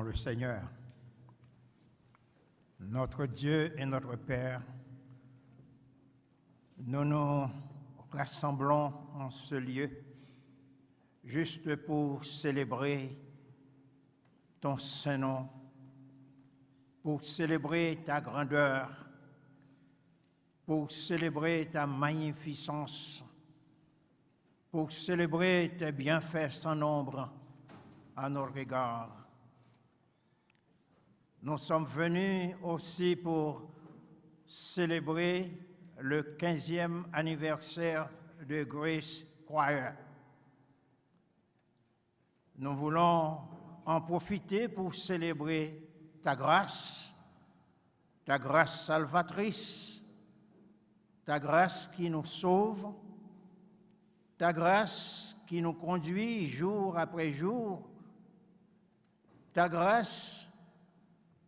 le Seigneur. Notre Dieu et notre Père, nous nous rassemblons en ce lieu juste pour célébrer ton Saint-Nom, pour célébrer ta grandeur, pour célébrer ta magnificence, pour célébrer tes bienfaits sans nombre à notre égard. Nous sommes venus aussi pour célébrer le 15e anniversaire de Grace Choir. Nous voulons en profiter pour célébrer ta grâce salvatrice, ta grâce qui nous sauve, ta grâce qui nous conduit jour après jour, ta grâce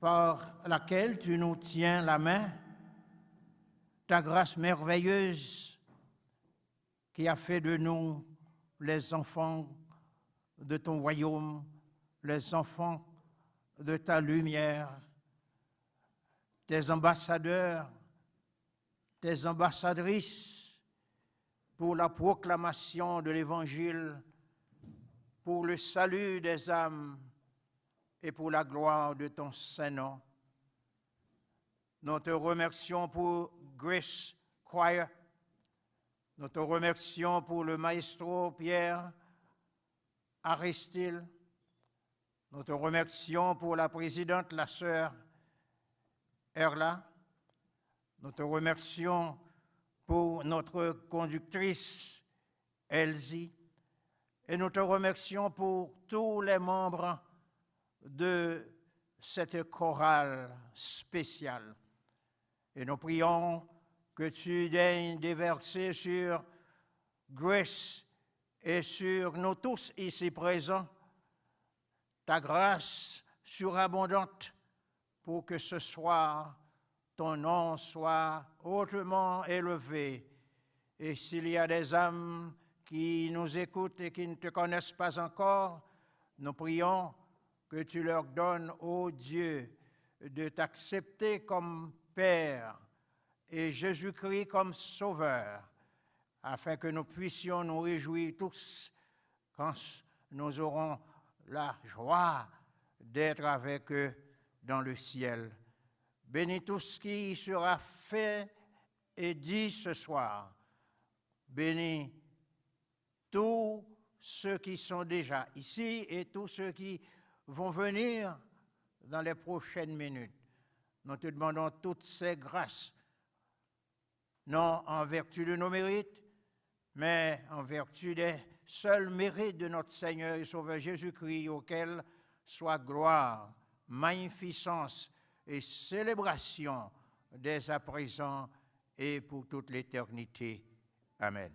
par laquelle tu nous tiens la main, ta grâce merveilleuse qui a fait de nous les enfants de ton royaume, les enfants de ta lumière, tes ambassadeurs, tes ambassadrices pour la proclamation de l'Évangile, pour le salut des âmes et pour la gloire de ton Saint-Nom. Nous te remercions pour Grace Choir. Nous te remercions pour le maestro Pierre Aristide. Nous te remercions pour la présidente, la sœur Erla. Nous te remercions pour notre conductrice Elsie. Et nous te remercions pour tous les membres de cette chorale spéciale. Et nous prions que tu daignes déverser sur Grace et sur nous tous ici présents ta grâce surabondante pour que ce soir ton nom soit hautement élevé. Et s'il y a des âmes qui nous écoutent et qui ne te connaissent pas encore, nous prions que tu leur donnes, ô Dieu, de t'accepter comme Père et Jésus-Christ comme Sauveur, afin que nous puissions nous réjouir tous quand nous aurons la joie d'être avec eux dans le ciel. Bénis tout ce qui sera fait et dit ce soir. Bénis tous ceux qui sont déjà ici et tous ceux qui vont venir dans les prochaines minutes. Nous te demandons toutes ces grâces, non en vertu de nos mérites, mais en vertu des seuls mérites de notre Seigneur et Sauveur Jésus-Christ, auquel soit gloire, magnificence et célébration dès à présent et pour toute l'éternité. Amen.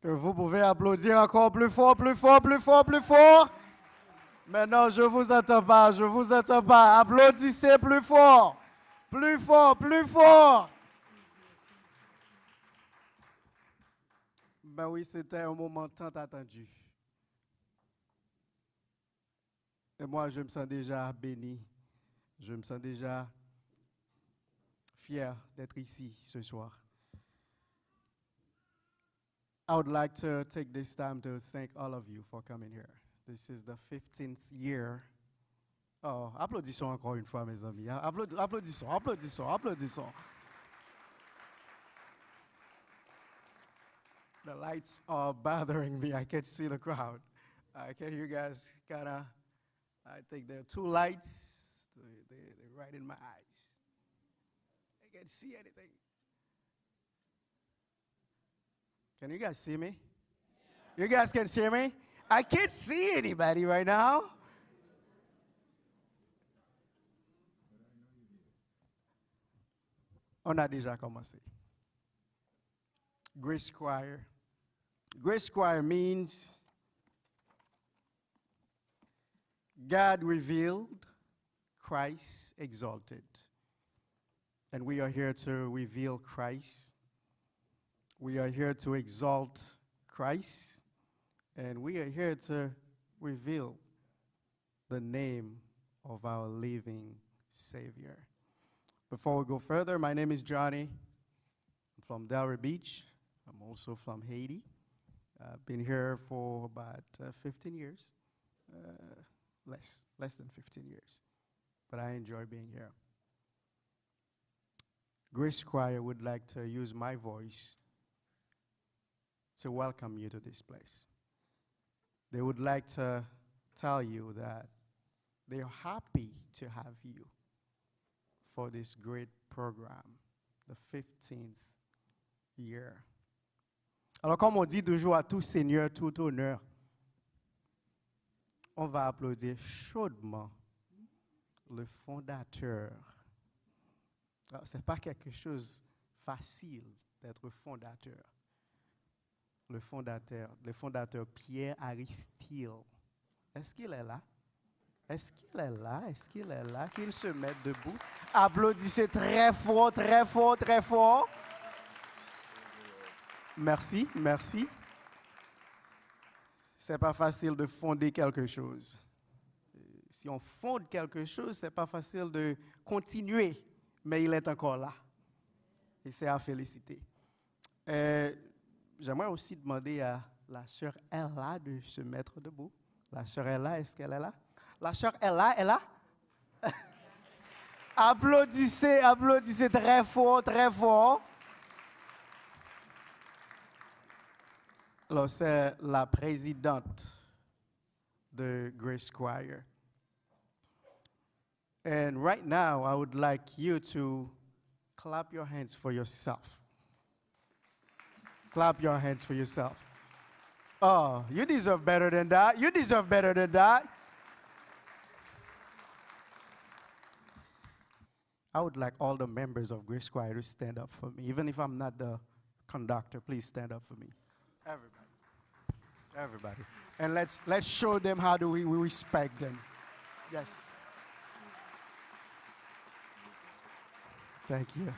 Est-ce que vous pouvez applaudir encore plus fort, plus fort, plus fort, plus fort? Maintenant, je ne vous entends pas, je ne vous entends pas. Applaudissez plus fort, plus fort, plus fort. Ben oui, c'était un moment tant attendu. Et moi, je me sens déjà béni. Je me sens déjà fier d'être ici ce soir. I would like to take this time to thank all of you for coming here. This is the 15th year. Oh, applaudissons encore une fois, mes amis. Applaudissons, applaudissons, applaudissons. The lights are bothering me. I can't see the crowd. Can you guys kind of, I think there are two lights. They're right in my eyes. I can't see anything. Can you guys see me? You guys can see me? I can't see anybody right now. On a déjà commencé. Grace Choir. Grace Choir means God revealed, Christ exalted. And we are here to reveal Christ. We are here to exalt Christ. And we are here to reveal the name of our living Savior. Before we go further, my name is Johnny. I'm from Delray Beach. I'm also from Haiti. I've been here for about 15 years. Less than 15 years. But I enjoy being here. Grace Choir would like to use my voice to welcome you to this place. They would like to tell you that they're happy to have you for this great program, the 15th year. Alors, comme on dit toujours à tout seigneur, tout honneur, on va applaudir chaudement le fondateur. Ce n'est pas quelque chose facile d'être fondateur. Le fondateur Pierre Aristide. Est-ce qu'il est là? Est-ce qu'il est là? Est-ce qu'il est là? Qu'il se mette debout. Applaudissez très fort, très fort, très fort. Merci, merci. C'est pas facile de fonder quelque chose. Si on fonde quelque chose, c'est pas facile de continuer, mais il est encore là. Et c'est à féliciter. J'aimerais aussi demander à la sœur Ella de se mettre debout. La sœur Ella, est-ce qu'elle est là? La sœur Ella est là? Applaudissez, applaudissez très fort, très fort. Alors, c'est la présidente de Grace Choir. And right now, I would like you to clap your hands for yourself. Clap your hands for yourself. Oh, you deserve better than that. You deserve better than that. I would like all the members of Grace Choir to stand up for me. Even if I'm not the conductor, please stand up for me. Everybody. Everybody. And let's show them how do we respect them. Yes. Thank you.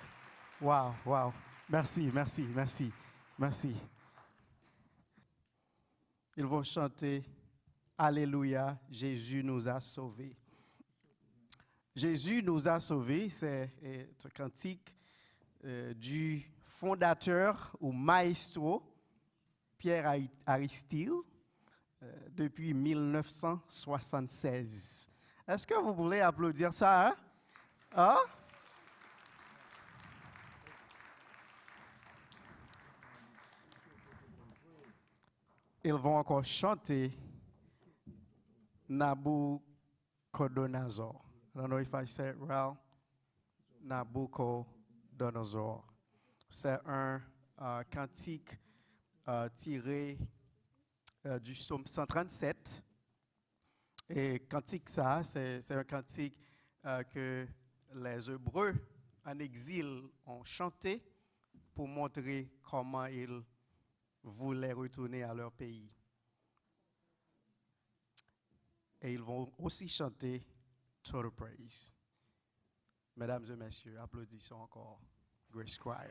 Wow, wow. Merci, merci, merci, merci. Ils vont chanter Alléluia, Jésus nous a sauvés. Jésus nous a sauvés, c'est un cantique du fondateur ou maestro Pierre Aristide depuis 1976. Est-ce que vous voulez applaudir ça, hein? Hein? Ils vont encore chanter Nabucodonosor. I don't know if I said it well. Nabucodonosor. C'est un cantique tiré du psaume 137. Et cantique ça, c'est un cantique que les Hébreux en exil ont chanté pour montrer comment ils voulaient retourner à leur pays. Et ils vont aussi chanter Total Praise. Mesdames et messieurs, applaudissons encore Grace Choir.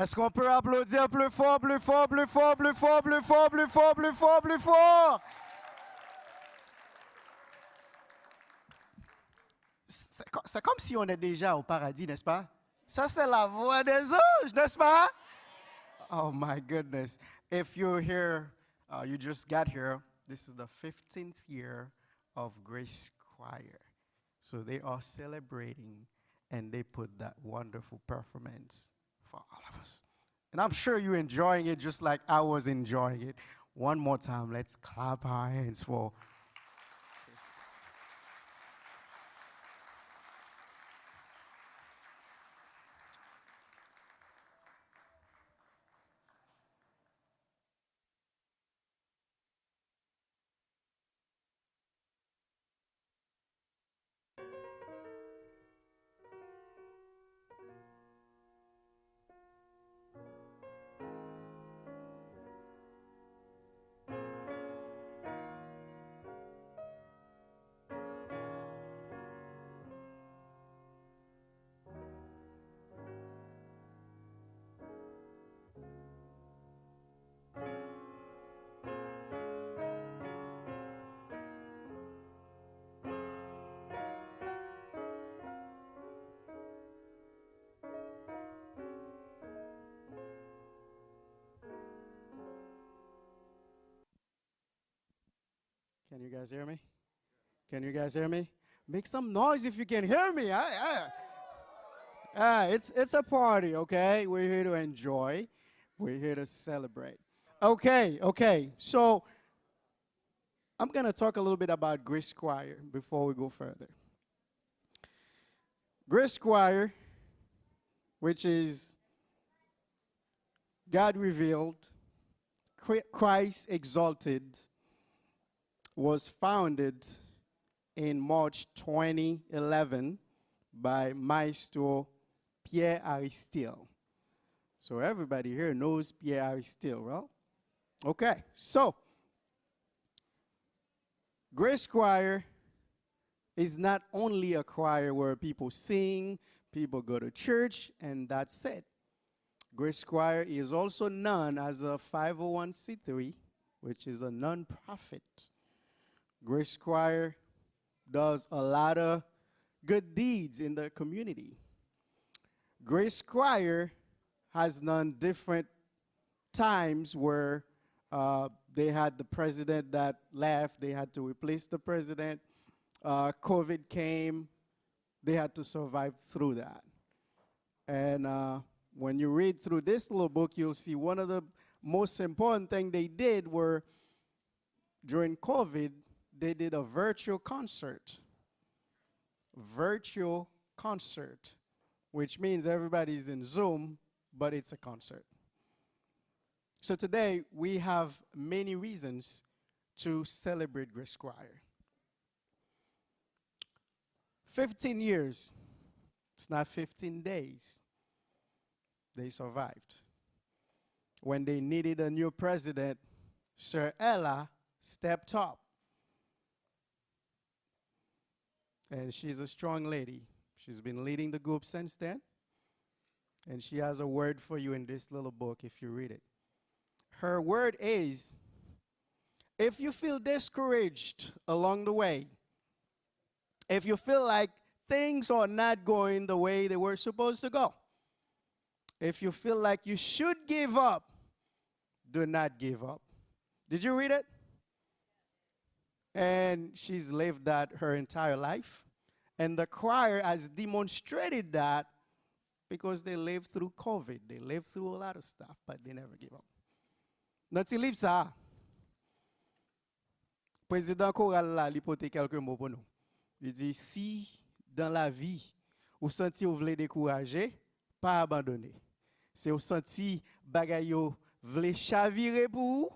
Est-ce qu'on peut applaudir plus fort, plus fort, plus fort, plus fort, plus fort, plus fort, plus fort, plus fort? C'est comme si on est déjà au paradis, n'est-ce pas? Ça, c'est la voix des anges, n'est-ce pas? Oh my goodness. If you're here, you just got here, this is the 15th year of Grace Choir. So they are celebrating and they put that wonderful performance for all of us. And I'm sure you're enjoying it just like I was enjoying it. One more time, let's clap our hands for. Can you guys hear me? Can you guys hear me? Make some noise if you can hear me. It's a party, okay? We're here to enjoy. We're here to celebrate. Okay. So I'm going to talk a little bit about Grace Choir before we go further. Grace Choir, which is God revealed, Christ exalted, was founded in March 2011 by Maestro Pierre Aristide. So everybody here knows Pierre Aristide, right? Okay, so Grace Choir is not only a choir where people sing, people go to church, and that's it. Grace Choir is also known as a 501c3, which is a non-profit. Grace Choir does a lot of good deeds in the community. Grace Choir has done different times where they had the president that left, they had to replace the president. COVID came, they had to survive through that. And when you read through this little book, you'll see one of the most important things they did were during COVID, they did a virtual concert. Virtual concert, which means everybody's in Zoom, but it's a concert. So today, we have many reasons to celebrate Grace Choir. 15 years, it's not 15 days. They survived. When they needed a new president, Sir Ella stepped up. And she's a strong lady. She's been leading the group since then. And she has a word for you in this little book if you read it. Her word is, if you feel discouraged along the way, if you feel like things are not going the way they were supposed to go, if you feel like you should give up, do not give up. Did you read it? And she's lived that her entire life. And the choir has demonstrated that because they lived through COVID. They lived through a lot of stuff, but they never give up. Nanti livre ça. Président choral là, il porte quelques mots pour nous. Il dit, si dans la vie, vous sentez vous voulez décourager, pas abandonner. Si vous sentez bagay yo voulez chavirer pour vous,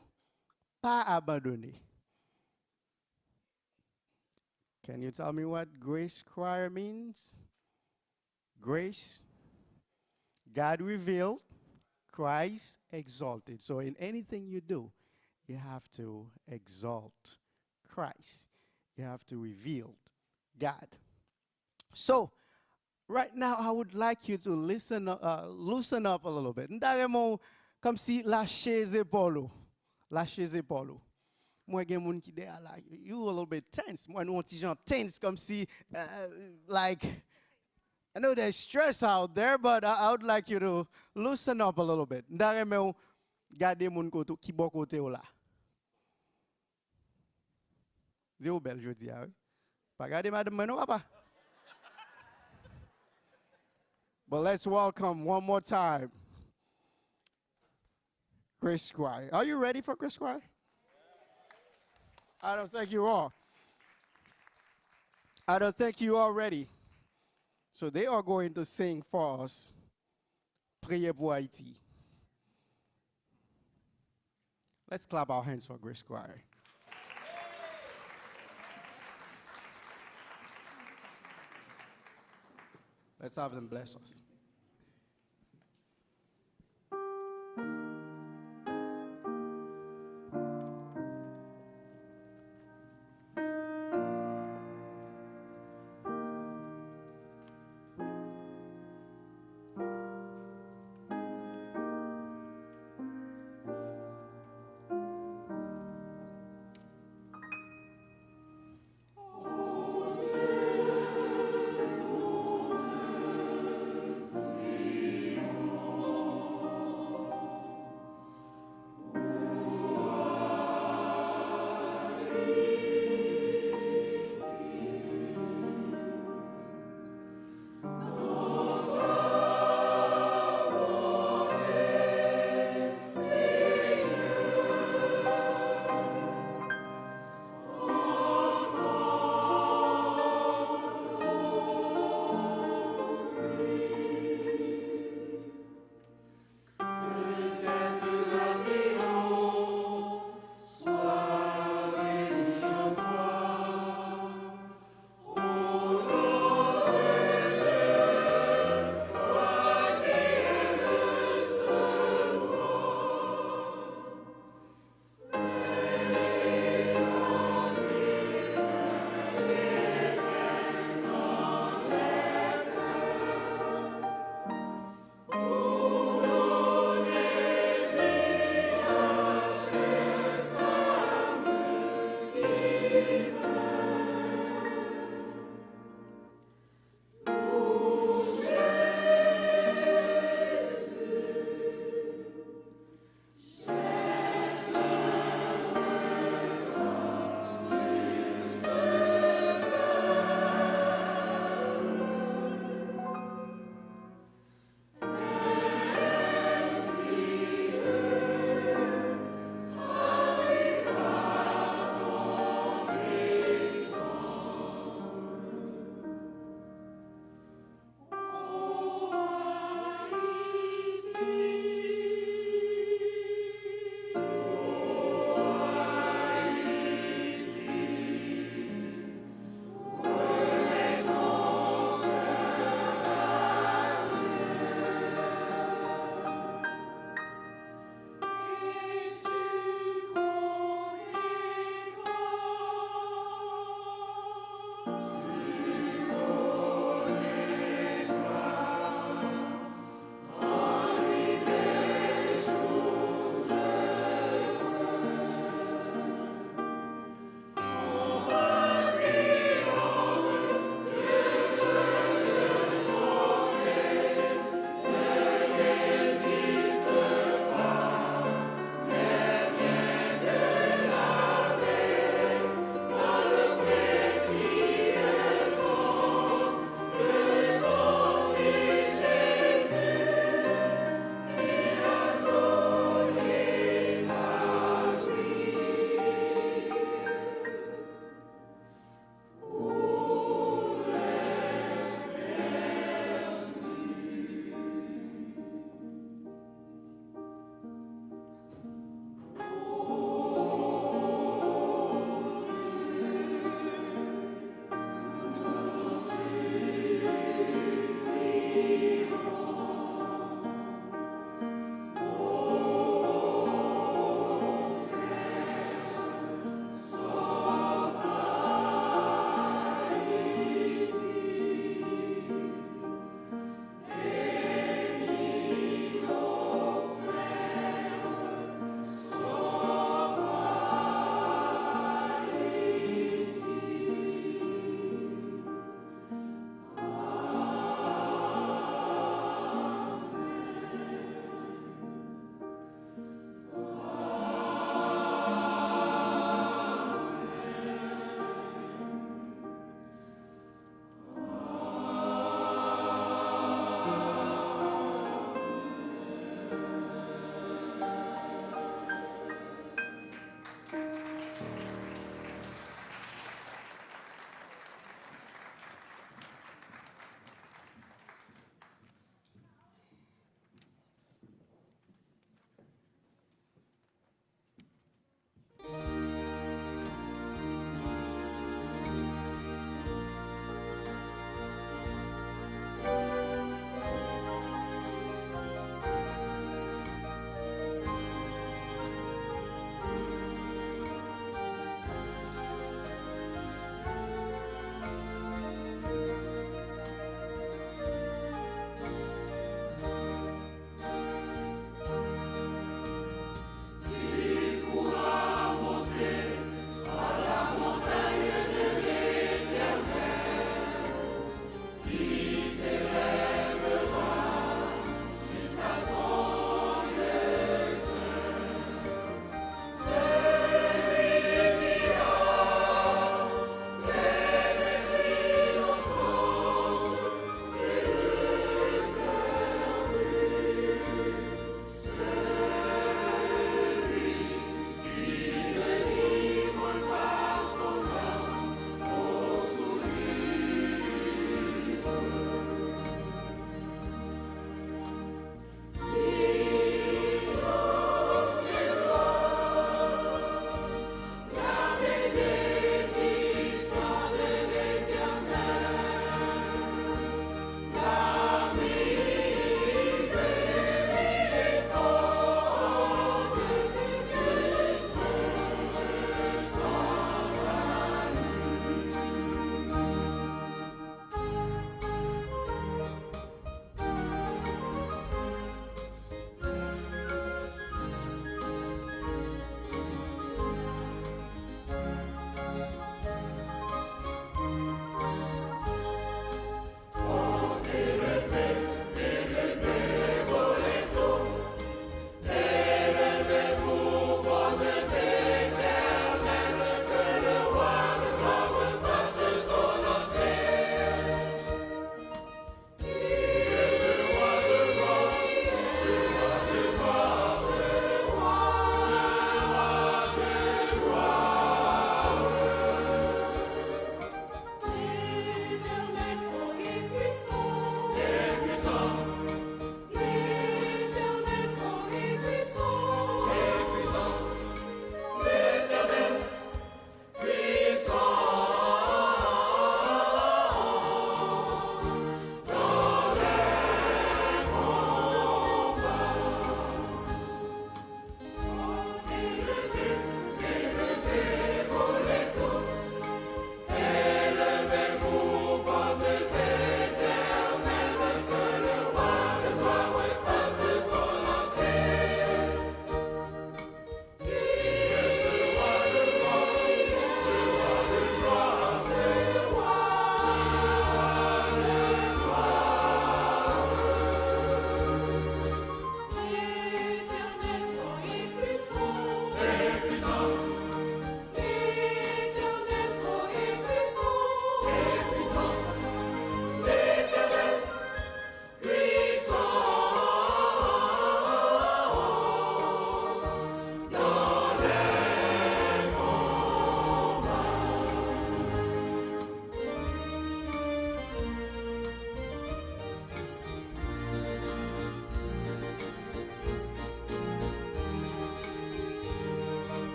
pas abandonner. Can you tell me what Grace Choir means? Grace, God revealed, Christ exalted. So in anything you do, you have to exalt Christ. You have to reveal God. So right now, I would like you to loosen up a little bit. Ndaremo, comme si lâcher épaules. Lâcher épaules. Moi, gen moun ki de like you a little bit tense. Moi, nou ti jan tense, comme si, like, I know there's stress out there, but I would like you to loosen up a little bit. Ndaremo, gade moun koto, ki bo kote ou la. Di ou bel jodi a, oui? Pa gade madame meno papa. But let's welcome one more time Chris Squire. Are you ready for Chris Squire? I don't think you are. I don't think you are ready. So they are going to sing for us, Priez pour Haïti. Let's clap our hands for Chris Squire. Let's have them bless us.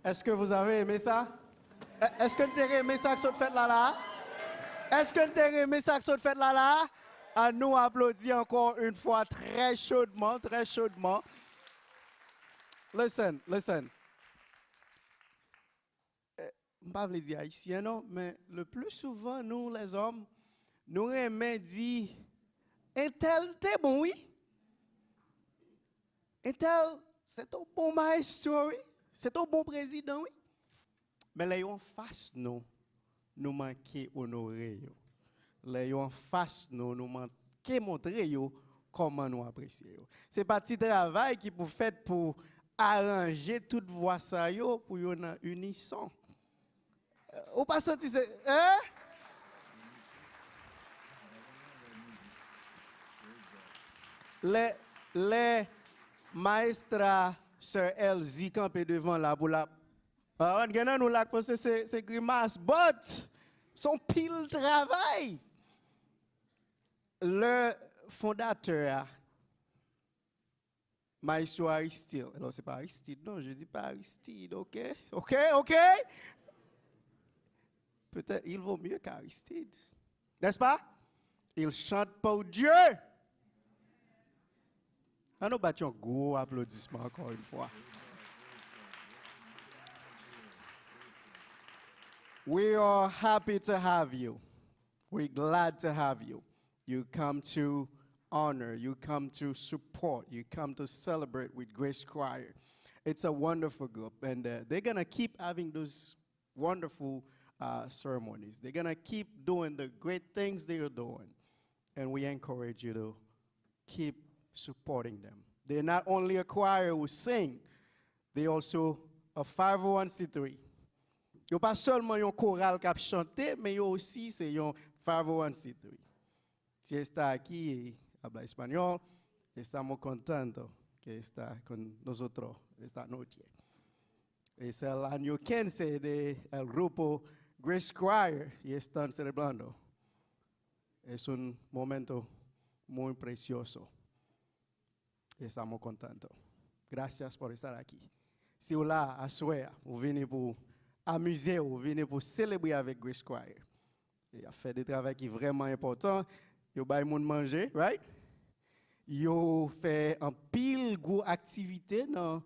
Est-ce que vous avez aimé ça? Est-ce que vous avez aimé ça que vous faites là? Est-ce que vous avez aimé ça que vous faites là? À nous applaudir encore une fois très chaudement, très chaudement. Listen. Je ne vais pas vous dire haïtien, non, mais le plus souvent, nous, les hommes, nous aimons dire, un tel, t'es bon, oui? Un tel, c'est un bon maestro, oui? C'est un bon président, oui? Mais là, en face, nous manquons honorer. Là, en face, nous manquons montrer comment nous apprécions. C'est pas petit travail qui pour faire pour arranger toute voix ça pour une unisson. Ou pas senti c'est hein? Les maestras sœur Elsie campé devant là pour la on nous là parce que c'est grimace but son pile travail. Le fondateur Maestro Aristide. Alors c'est pas Aristide, non, je dis pas Aristide, OK? Peut-être il vaut mieux qu'Aristide. N'est-ce pas? Il chante pour Dieu. Nous battons un gros applaudissement encore une fois. We are happy to have you. We're glad to have you. You come to honor, you come to support, you come to celebrate with Grace Choir. It's a wonderful group, and they're going to keep having those wonderful ceremonies. They're going to keep doing the great things they are doing, and we encourage you to keep supporting them. They're not only a choir who sing, they're also a 501c3. Ils pas seulement un choral qui a chanté, mais aussi c'est un 501c3. Si está aquí habla español, estamos contentos que está con nosotros esta noche. Es el año 15 del grupo Grace Choir y están celebrando. Es un momento muy precioso. Estamos contentos. Gracias por estar aquí. Si vous là à Souhait, vous venez pour amuser, vous venez pour célébrer avec Grace Choir. Il a fait des travaux qui sont vraiment importants. Yo bay moun manger, right? Yo fait un pile gros activité dans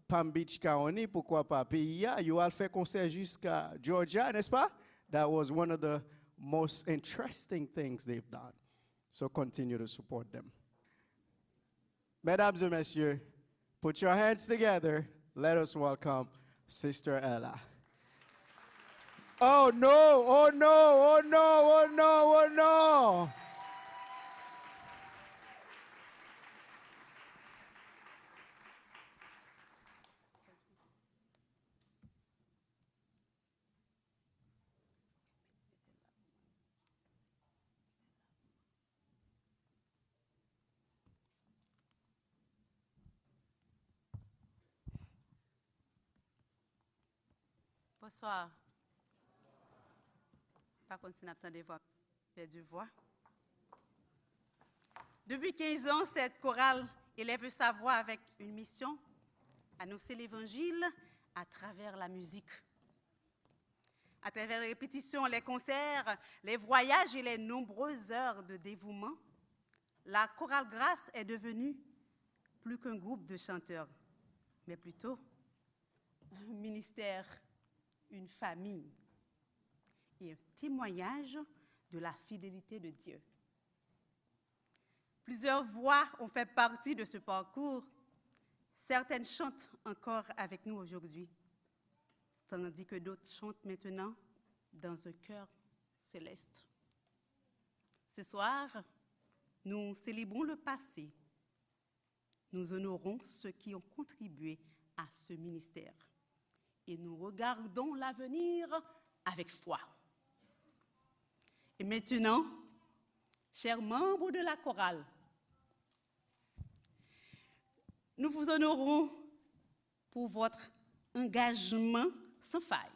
Palm Beach County, pourquoi pas pays. Yo a fait concert jusqu'à Georgia, n'est-ce pas? That was one of the most interesting things they've done. So continue to support them. Mesdames et messieurs, put your hands together. Let us welcome Sister Ella. Oh no, oh no, oh no, oh no, oh no. Bonsoir. Par contre, si n'attend des voix, perdu voix. Depuis 15 ans, cette chorale élève sa voix avec une mission, annoncer l'évangile à travers la musique. À travers les répétitions, les concerts, les voyages et les nombreuses heures de dévouement, la chorale Grâce est devenue plus qu'un groupe de chanteurs, mais plutôt un ministère, une famille et un témoignage de la fidélité de Dieu. Plusieurs voix ont fait partie de ce parcours. Certaines chantent encore avec nous aujourd'hui, tandis que d'autres chantent maintenant dans un cœur céleste. Ce soir, nous célébrons le passé. Nous honorons ceux qui ont contribué à ce ministère. Et nous regardons l'avenir avec foi. Et maintenant, chers membres de la chorale, nous vous honorons pour votre engagement sans faille,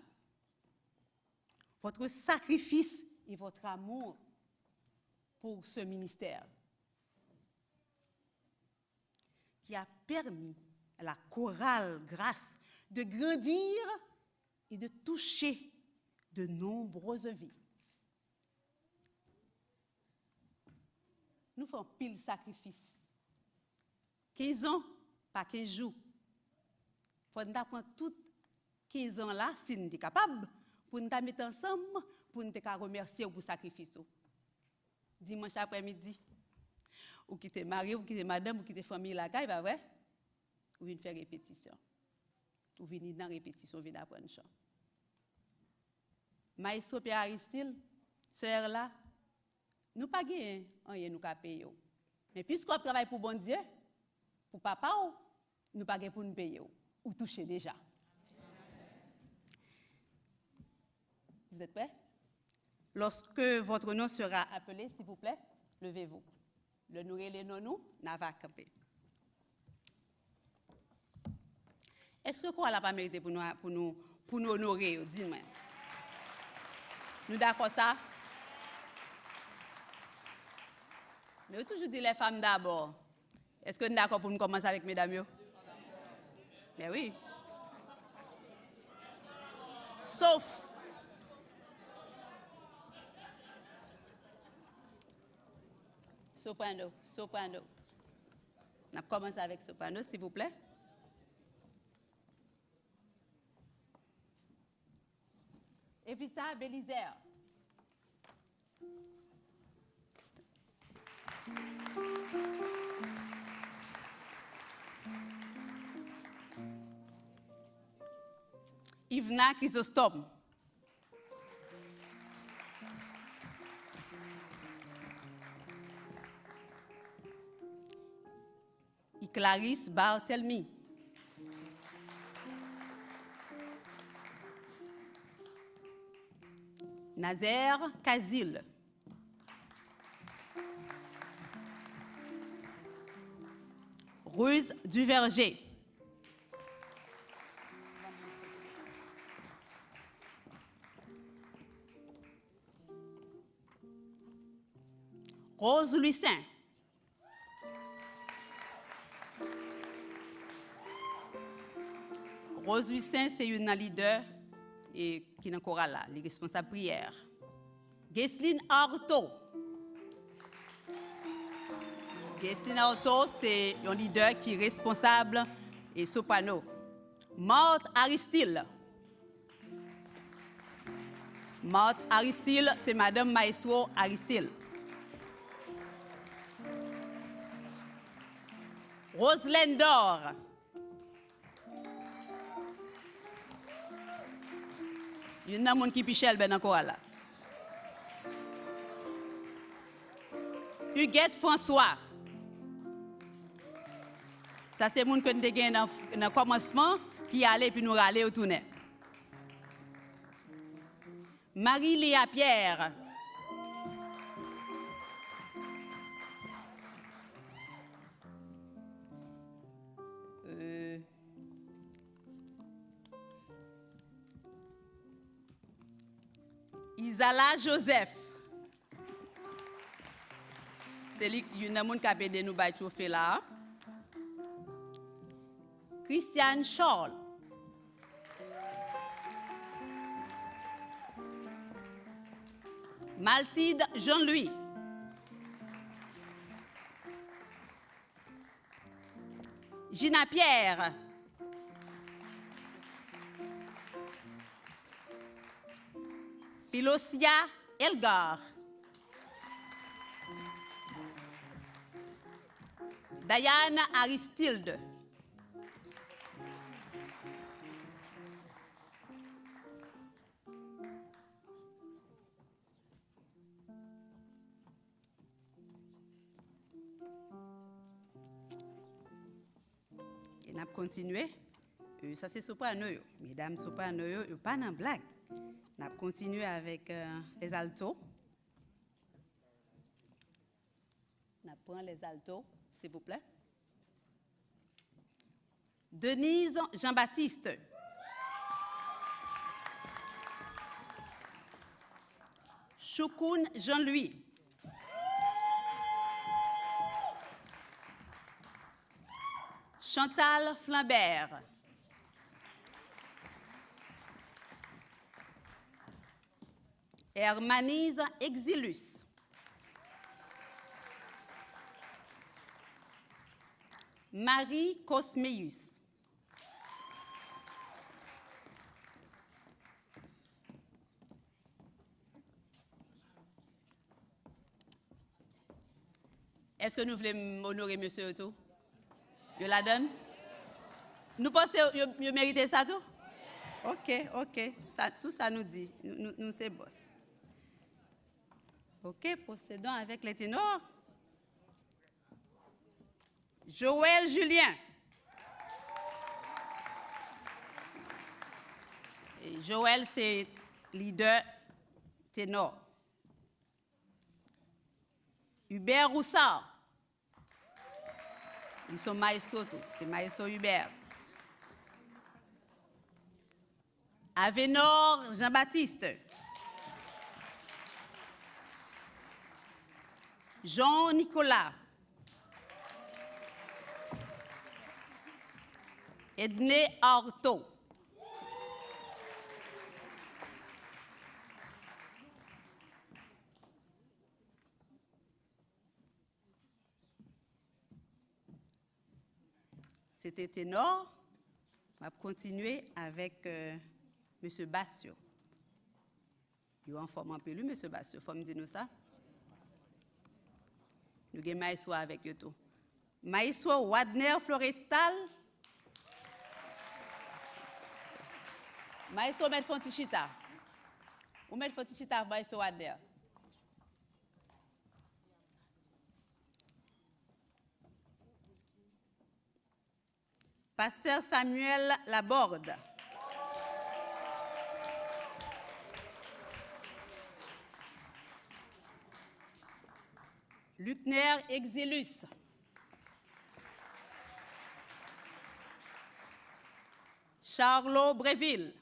votre sacrifice et votre amour pour ce ministère qui a permis à la chorale Grâce de grandir et de toucher de nombreuses vies. Nous faisons pile sacrifice. 15 ans, pas 15 jours. Il faut nous prendre tous 15 ans là, si nous sommes capables, pour nous mettre ensemble, pour nous remercier pour le sacrifice. Dimanche après-midi, ou quitter mari, ou quitter madame, ou quitter famille là, pas vrai? Ou venir faire répétition. Ou venir dans répétition, venir apprendre chant. Maïso Pierre Aristide, sœur là, nous pas gagné, rien nous ka payer. Mais puisqu'on travaille pour bon Dieu, pour papa, nous pas gagné pour nous payer ou toucher déjà. Vous êtes prêts? Lorsque votre nom sera appelé, s'il vous plaît, levez-vous. Le nous et les non-nous, n'a pas camper. Est-ce que quoi n'a pas mérité pour nous honorer? Dis-moi. Nous d'accord ça? Mais vous toujours dit les femmes d'abord. Est-ce que nous d'accord pour nous commencer avec mesdames? Mais oui. Sauf soprano. On a commencé avec soprano, s'il vous plaît. Evita Belizer. Ivna Chrysostome. Clarisse Barthelmy. Nazaire Kazil. Ruse Duverger. Rose Lucin. Rose Lucin, c'est une leader qui est encore là, les responsables prière. Gesline Arto. Gesline Arto, c'est un leader qui est responsable et soprano. Marthe Aristide. Marthe Aristide, c'est Madame Maestro Aristide. Roselaine Dor. Il y a un monde qui pichelle ben encore là. Huguette François. Ça c'est monde que nous avons dans le commencement qui allait puis nous râler au tourner. Marie-Léa Pierre. Isala Joseph. C'est lui qui a aidé nous à chauffer là. Christiane Charles. Maltide Jean-Louis. Gina Pierre. Philosia Elgar. Diane Aristide. Et on a continué. Ça c'est soprano. Mesdames soprano, pas dans blague. On a continué avec les altos. On apprend les altos, s'il vous plaît. Denise Jean-Baptiste. Choukoun Jean-Louis. Chantal Flambert. Hermanise Exilus. Marie Cosmeus. Est-ce que nous voulons honorer M. Otto? Je la donne? Nous pensons que vous méritez ça tout? Ok. Tout ça nous dit. Nous c'est boss. Ok, procédons avec les ténors. Joël Julien. Et Joël, c'est leader ténor. Hubert Roussard. Ils sont maestros, c'est maestro Hubert. Avenor Jean-Baptiste. Jean-Nicolas. Edné Artaud. C'était ténor. On va continuer avec M. Bassio. Il est en forme un peu, lui, M. Bassio. Faut me dire nous ça. Nous avons maïsou avec eux tout. Maïsou Wadner Florestal. Maïsou met Fontichita. Ou met Fontichita, Maïsou Wadner. Pasteur Samuel Laborde. Lutner Exilus. Charlot Bréville.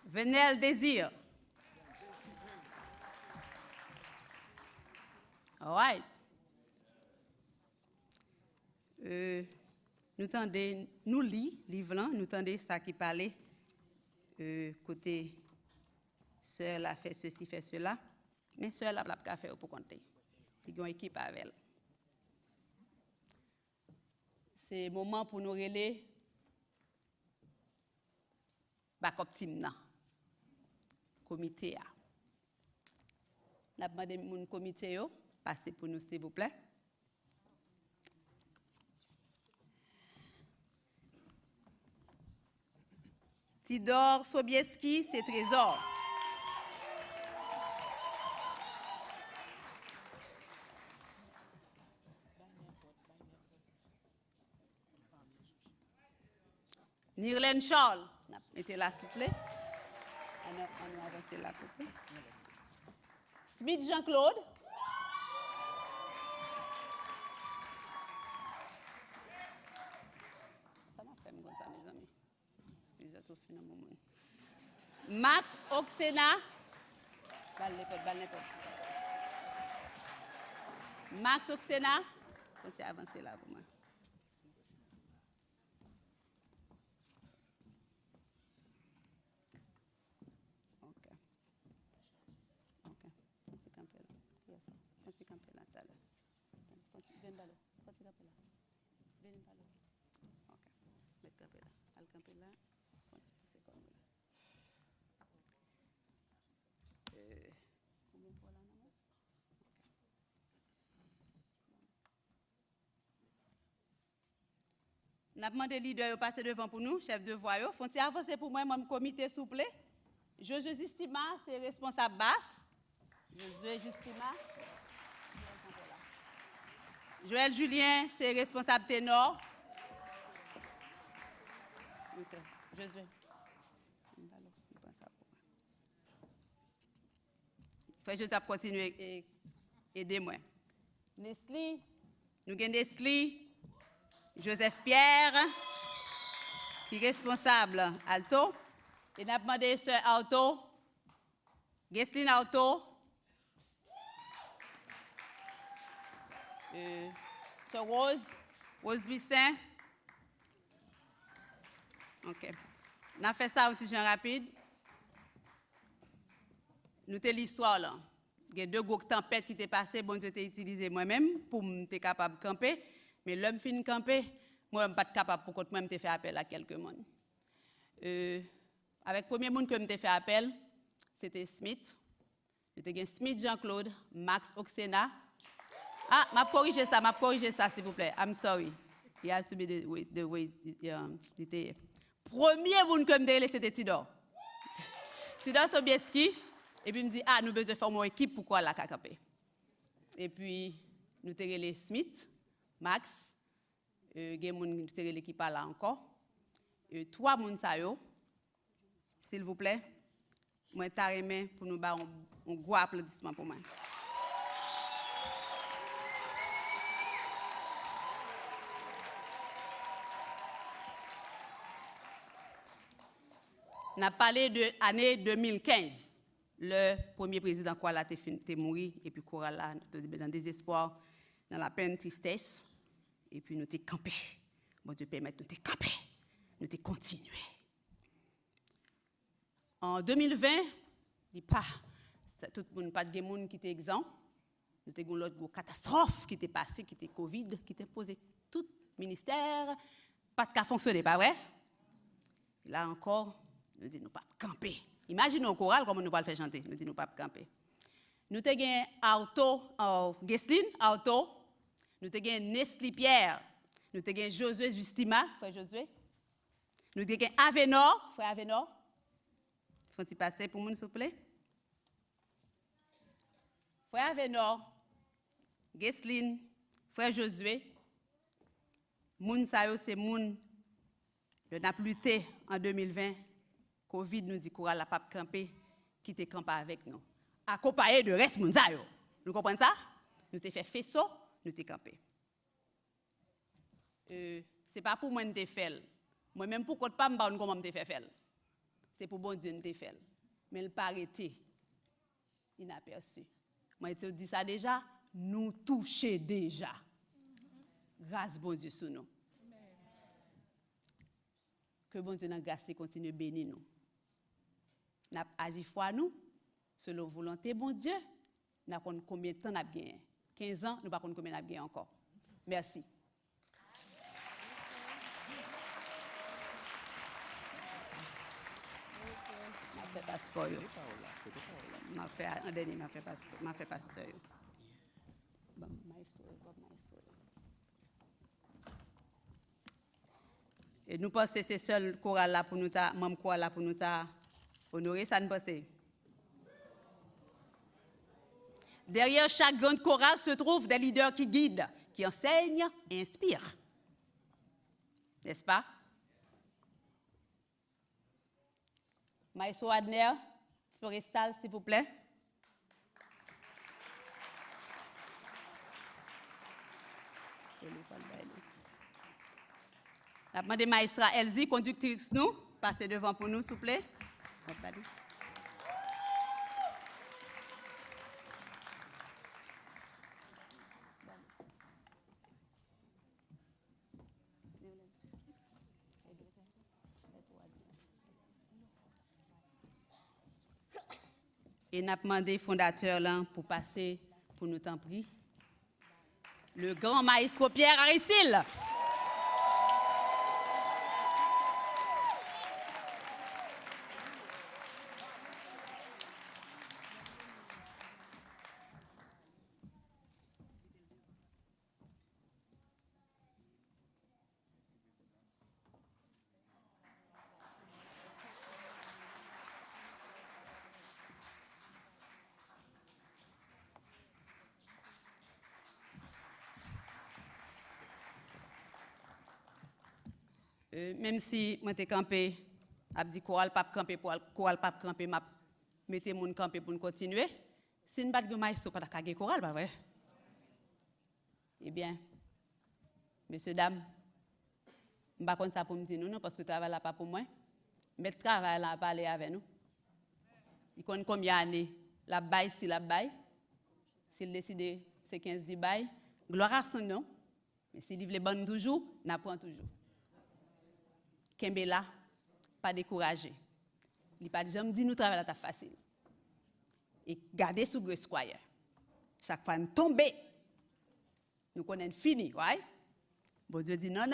Venel Désir. All right. Nous tendez, nous lit, livre, nous tendez ça qui parlait, côté sœur l'a fait ceci, fait cela, mais sœur l'a pas fait pour compter. Il y a une équipe avec elle. C'est le moment pour nous relayer backup team nan, comité. N'a demandé mon comité yo, passez pour nous s'il vous plaît. Tidor Sobieski, c'est Trésor. Nirlen Charles, mettez là s'il vous plaît. On va avancer là pour vous. Smith Jean-Claude. Max Oxena. Max Oxena. On va avancer là pour moi. Ok. N'a demandé leader de passer devant pour nous, chef de voie. Font-ils avancer pour moi, mon comité souple? Josué Justima, c'est responsable basse. Josué Justima. Joël Julien, c'est responsable ténor. Okay. Josué. Faut juste continuer et aider-moi. Nestlé, nous avons Nestlé. Joseph Pierre, qui est responsable Alto. Et nous avons demandé Sœur Alto, Gesline Alto, Sœur Rose Bissin. OK. On a fait ça un petit genre rapide. Nous avons l'histoire là. Il y a 2 grosses tempêtes qui étaient passées. Bon Dieu, j'ai utilisé moi-même pour être capable de camper. Mais l'homme fin de camper, moi, je ne suis pas capable pour que moi, je fait appel à quelques monde. Avec le premier monde que je fait appel, c'était Smith. J'étais Smith Jean-Claude, Max Oxena. Ah, m'a corrigé ça, s'il vous plaît. I'm sorry. Il a subi the way. C'était premier monde que je c'était Tidor. Tidor Sobieski. Et puis, il me dit, ah, nous avons besoin de former une équipe, pourquoi la camper? Et puis, nous avons les Smith, Max, nous avons l'équipe là encore. 3 personnes, s'il vous plaît. Moi, je pour nous faire un gros applaudissement pour moi. On a parlé de l'année 2015. Le premier président Kouala était mort, et puis Kouala était dans le désespoir, dans la peine, tristesse, et puis nous avons campé. Bon Dieu permet, nous avons campé, nous avons continué. En 2020, tout le monde, pas de monde qui était exempt. Nous avons eu l'autre catastrophe qui était passée, qui était Covid, qui était posée tout le ministère, pas de cas fonctionner, pas vrai? Là encore, nous disons, nous pas camper. Imaginez au choral comment nous pas le faire chanter. Nous disons, nous pas camper. Nous avons Auto, Geslin, Auto. Nous avons Nestlé Pierre. Nous avons Josué Justima, frère Josué. Nous avons Avenor, frère Avenor. Faut-il passer pour nous, s'il vous plaît? Frère Avenor, Geslin, frère Josué. Moun Sayo, c'est moun. Le n'a plus lutté en 2020. Covid nous dit qu'on a la pape camper, qui te campe avec nous. Accompagné de reste moun Sayo. Nous comprenons ça? Nous te fait faisceau, nous te campé. C'est pas pour moi de faire. Moi même pour côté pas me parler comment me fait faire. C'est pour bon Dieu de faire. Mais il pas arrêté. Inaperçu. Moi je dis ça déjà, nous toucher déjà. Grâce bon Dieu sur nous. Que bon Dieu dans grâce continue à bénir nous. N'a agi foi nous selon volonté bon Dieu. N'a pas combien de temps n'a gagné. 15 ans, nous pas combien n'a gagné encore. Merci. M'a fait passeport. M'a fait un dernier m'a fait passeport, m'a fait pasteur. Bon, maestro. Et nous pensons que c'est seul chorale là pour nous même chorale là pour nous honorer ça nous pensez. Derrière chaque grande chorale se trouvent des leaders qui guident, qui enseignent et inspirent. N'est-ce pas? Maestro Adner, Florestal, s'il vous plaît. La demande maestra Elsie, conductrice nous, passez devant pour nous, s'il vous plaît. Et n'a demandé fondateur là pour passer pour nous t'en prie. Le grand maestro Pierre Aristide. Même si moi t'ai campé, a dit chorale pas camper pour chorale pas camper m'a mettez mon camper pour continuer. Si une batte de maïs pas ta chorale pas vrai. Eh bien, messieurs dames, je pas ça pour me dire non parce que travail là pas pour moi. Mais travail là parler avec nous. Il connaît combien d'années la bail si la bail. S'il décide c'est 15 di bail, gloire à son nom. Mais s'il livre les bonnes toujours, n'apprend toujours. Kembela, pas décourager. Il pas jamais dit nous travailler la facile. Et garder sous Grace Choir. Chaque fois nous tomber, nous connaissons fini, right? Bon Dieu dit non,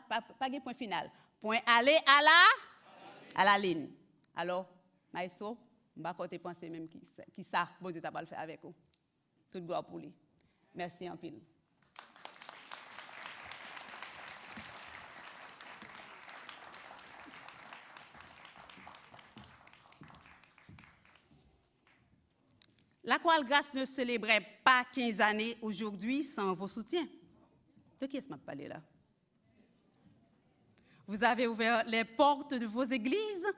pas de point final. Point aller à la ligne. Alors, maestro, je ne vais pas penser même qui ça, bon Dieu t'a pas le faire avec vous. Tout gloire pour lui. Merci en pile. La Chorale Grâce ne célébrait pas 15 années aujourd'hui sans vos soutiens. De qui est-ce que je parle là? Vous avez ouvert les portes de vos églises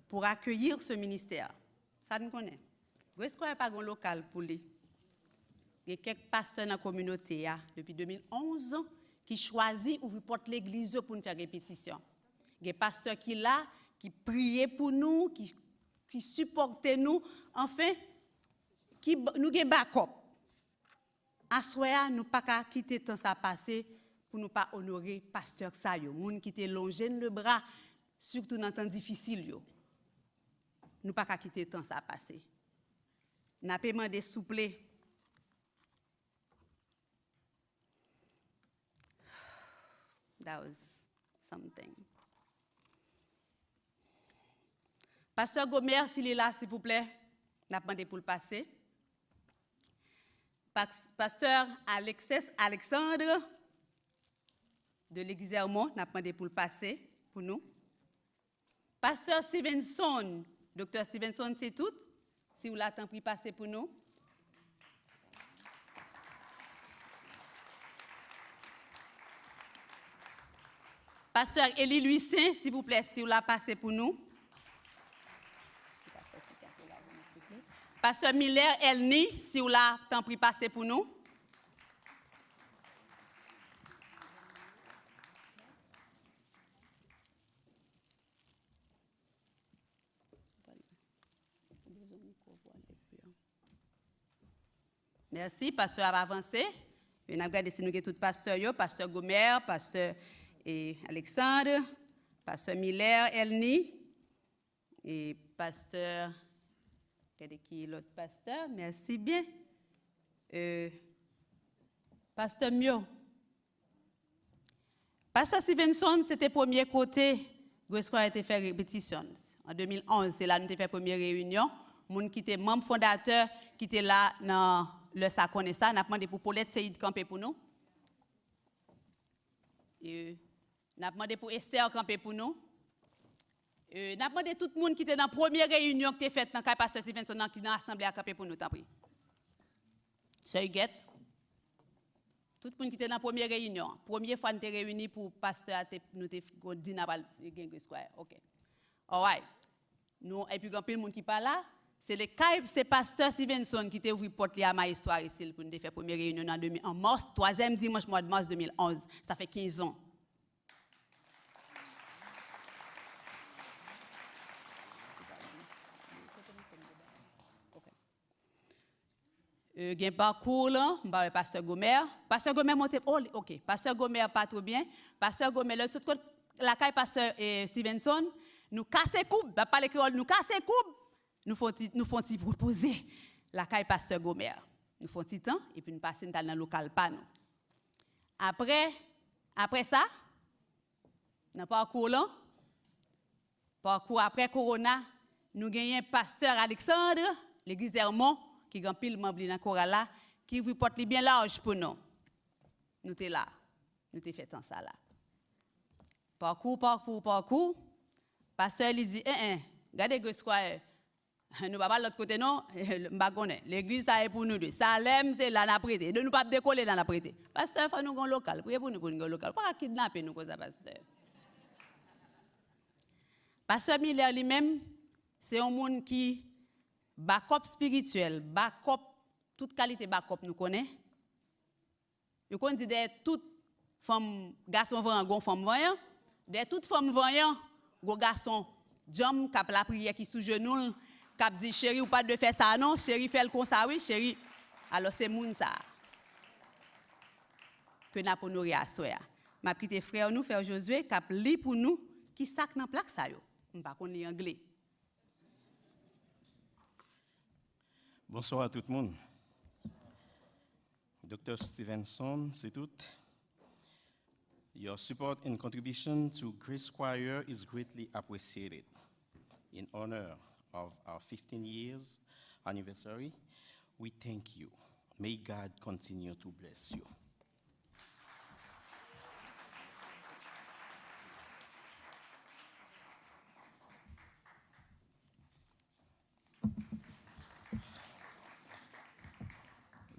pour accueillir ce ministère. Ça nous connaît. Grace Choir n'est pas un local pour lui. Il y a quelques pasteurs dans la communauté depuis 2011 qui choisissent d'ouvrir porte l'église pour nous faire répétition. Il y a des pasteurs qui là, qui prient pour nous, qui supportent nous. Enfin, qui nous avons backup. À soir, nous ne pouvons pas quitter le temps ça passer pour ne pas honorer pasteur ça yo, moun qui te longé le bras surtout dans temps difficile yo. Nous ne pouvons pas quitter le temps ça passer. N'a pas demandé souple. That was something. Pasteur Gomer, s'il est là, s'il vous plaît, n'a pas demandé pour le passer. Pasteur Alexandre de l'Église Hermon n'a demandé pour le passer pour nous. Pasteur Stevenson, docteur Stevenson, c'est tout. Si vous l'attendez pour passer pour nous. Pasteur Élie Luissin, s'il vous plaît, si vous la passez pour nous. Pasteur Miller Elni, si vous la temps pris passer pour nous. Merci, pasteur a avancé. On a regardé si nous avons tous les pasteurs, pasteur Gomer, pasteur Alexandre, pasteur Miller Elni et pasteur. Regardez qui est l'autre pasteur. Merci bien. Pasteur Mio. Pasteur Stevenson, c'était le premier côté. Grace Choir a été fait répétition. En 2011, c'est là que nous avons fait la première réunion. Les qui étaient membres fondateurs, qui étaient là dans le ça connaît ça, nous avons demandé pour Paulette Seyid camper pour nous. Nous avons demandé pour Esther camper pour nous. Nous avons demandé tout le monde qui était dans la première réunion qui était faite dans le pasteur Stevenson qui dans l'assemblée à camper pour nous. Sœur Huguette, tout le monde qui était dans la première réunion, première fois nous étions réunis pour pasteur nous avons dit Grace Choir. OK. All right. Nous et puis quand le monde qui parle là, c'est pasteur Stevenson qui t'a ouvert porte à ma histoire ici pour nous faire première réunion en mars, troisième dimanche mois de mars 2011. Ça fait 15 ans. Gen parcours là, m'ba pasteur Gomer. Pasteur Gomer monte OK, pasteur Gomer pas trop bien. Pasteur Gomer le tout côté la caille pasteur Stevenson, nous casser coupe, pas parler créole, nous casser coupe. Nous font proposer la caille pasteur Gomer. Nous font petit temps et puis nous passer dans le local pas nous. Après ça, dans parcours là, parcours après corona, nous gagnons pasteur Alexandre, l'église Hermon qui grand pile membre dans chorale là qui vous porte bien large pour nous. Nous t'es là. Nous t'es fait tant ça là. Parcours. Pasteur il dit regardez Grace Choir. Nous pas l'autre côté non, m'pa connaît. L'église ça est pour nous deux. Salem c'est là n'a prêté. De nous pas décoller là n'a prêté. Pasteur faut nous gon local. Priez pour nous pour nous local. Pas kidnapper nous comme ça pasteur. Pasteur Miller lui-même c'est un monde qui backup spirituel, backup, toute qualité backup nous connaît. Nous connaissons des toutes femmes, garçons voyants, femmes voyants, des toutes femmes voyants, gros garçons, jam, cap la prière qui sous genou, cap dit chérie ou pas de faire ça non, chérie fait le comme ça oui, chérie. Alors c'est moun ça. Que n'a pour nous à soir. M'a quitté frère nous faire Josué cap li pour nous qui sac dans plaque ça yo. Je ne sais pas anglais. Bonsoir à tout le monde. Dr. Stevenson, c'est tout. Your support and contribution to Grace Choir is greatly appreciated. In honor of our 15 years anniversary, we thank you. May God continue to bless you.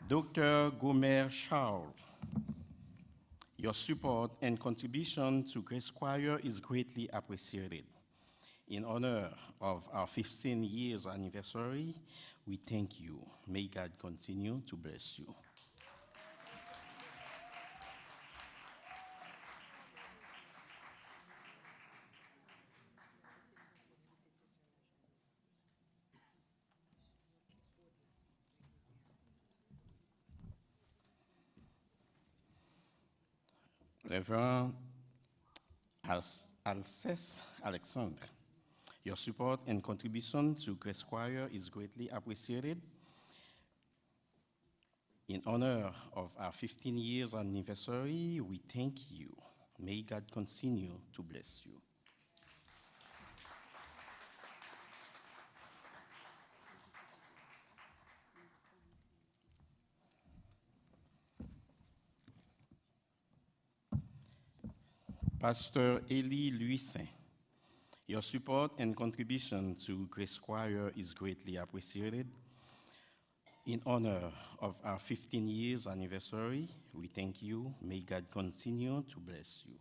Dr. Gomer Charles, your support and contribution to Grace Choir is greatly appreciated. In honor of our 15 years anniversary, we thank you. May God continue to bless you. Reverend Alceste Alexandre, your support and contribution to Grace Choir is greatly appreciated. In honor of our 15 years anniversary, we thank you. May God continue to bless you. Pastor Elie Louisin, your support and contribution to Grace Choir is greatly appreciated. In honor of our 15 years anniversary, we thank you. May God continue to bless you.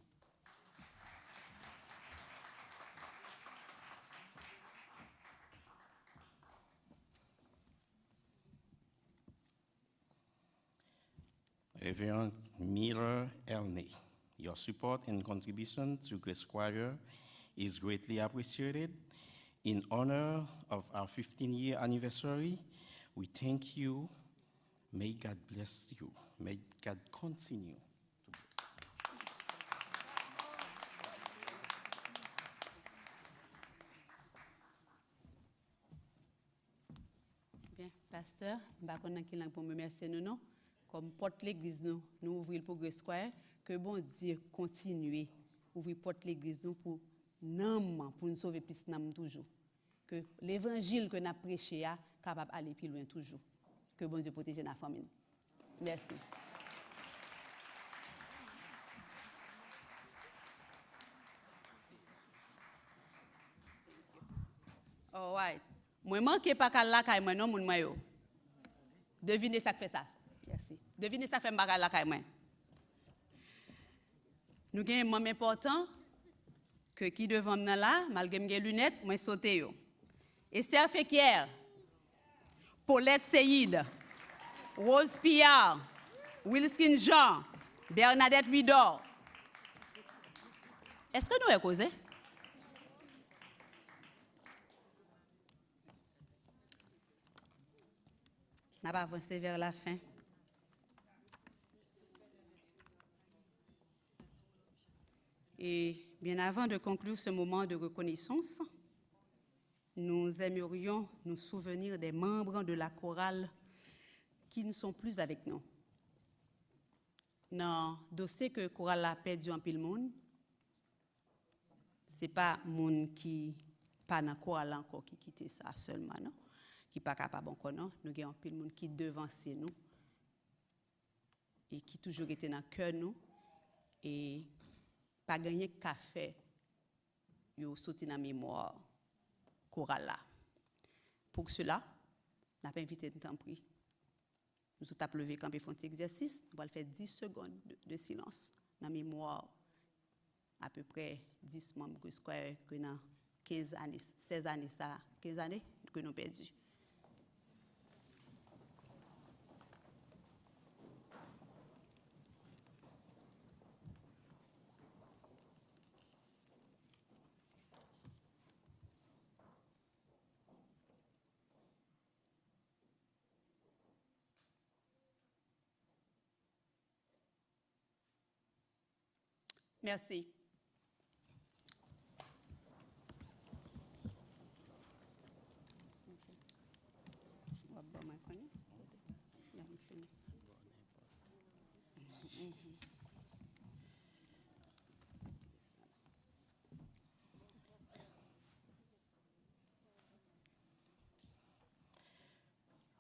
Reverend Miller Elney, your support and contribution to Grace Choir is greatly appreciated. In honor of our 15-year anniversary, we thank you. May God bless you. May God continue. Bien, pasteur, je ne sais pas qui pour me remercier nous non. Comme porte l'église nous ouvrir pour Grace Choir, que bon Dieu continue ouvrir porte l'église nous pour nous sauver plus nam toujours. Que l'évangile que nous avons prêché est capable d'aller plus loin toujours. Que bon Dieu protège la famille. Merci. All right. Moi manque pas qu'à la caille moi non moun moi yo. Devinez ça fait ça. Merci. Devinez ça fait m'baka la caille moi. Nous avons un moment important que qui devant moi là, malgré mes lunettes, moi sauté yo. Esther Fekier, Paulette Seyid, Rose Pillard, Wilskin Jean, Bernadette Widor. Est-ce que nous avons causé? On va avancer vers la fin. Et bien avant de conclure ce moment de reconnaissance, nous aimerions nous souvenir des membres de la chorale qui ne sont plus avec nous. Dans le dossier que la chorale a perdu en pile monde, ce n'est pas le monde qui pas dans la chorale encore qui quitte ça seulement, non? Qui n'est pas capable encore, non? Nous avons un pile monde qui devance nous et qui toujours été dans le cœur nous et pas gagné café yo sorti dans mémoire chorale là. Pour cela, n'a pas invité de temps pris. Nous avons levé quand on fait un exercice, on va faire 10 secondes de silence dans mémoire à peu près 10 membres de Square que dans 15 années, 16 années ça, 15 années que nous perdu. Merci.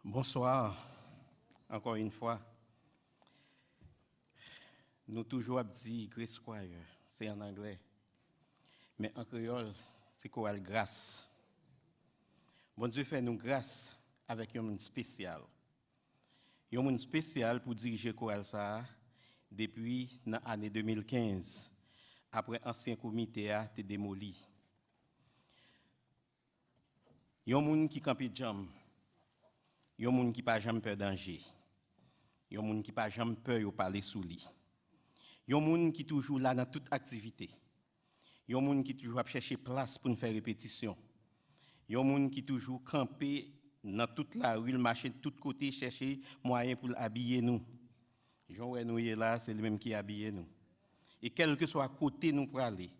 Bonsoir, encore une fois. Nous toujours dit Grace Choir, c'est en anglais. Mais en créole, c'est chorale grâce. Bon Dieu fait nous grâce avec un monde spécial. Un monde spécial pour diriger chorale ça depuis l'année 2015, après ancien comité a été démoli. Un monde qui campe jam. Yon moun qui pas jamais peur danger. Yon moun qui pas jamais peur de parler sous lui. Yon moun qui toujours là dans toute activité. Yon moun qui toujours a chercher place pour nous faire répétition. Yon moun qui toujours camper dans toute la rue, marcher de tous côtés chercher moyen pour habiller nous. Jean nous est là, c'est lui même qui habille nous. Et quel que soit côté nous pour aller,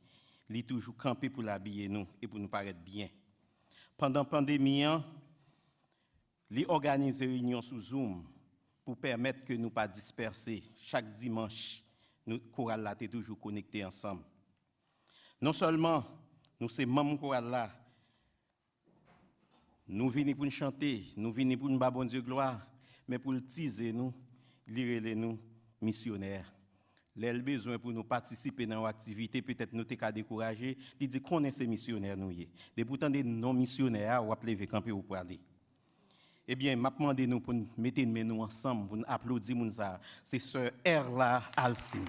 il toujours camper pour l'habiller nous et pour nous paraître bien. Pendant la pandémie, li organise réunion sous Zoom pour permettre que nous pas disperser. Chaque dimanche, nous chorale là t'es toujours connectés ensemble. Non seulement nous c'est membres chorale là, nous venons pour nous chanter, nous venons pour nous ba bon Dieu gloire, mais pour le teaser nous, lire nous missionnaires. Les besoin pour nous participer dans l'activité, peut-être nous t'es qu'à décourager, il dit qu'on est ces missionnaires nous y. De pourtant des non missionnaires ou appeler camper ou pour aller. Eh bien, m'a demandé nous pour mettre nous ensemble, pour applaudir moun ça. C'est sœur Erla Alcine.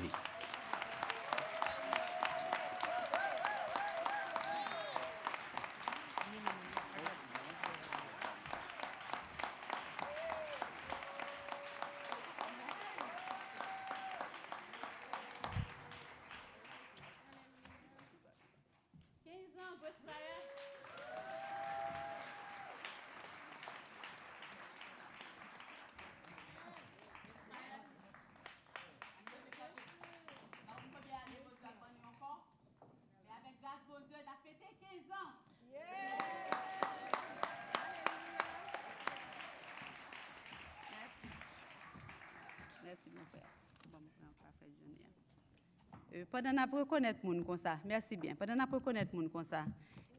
Merci mon frère. Pendant qu'on reconnaître moun comme ça, merci bien. Pendant qu'on reconnaître moun comme ça,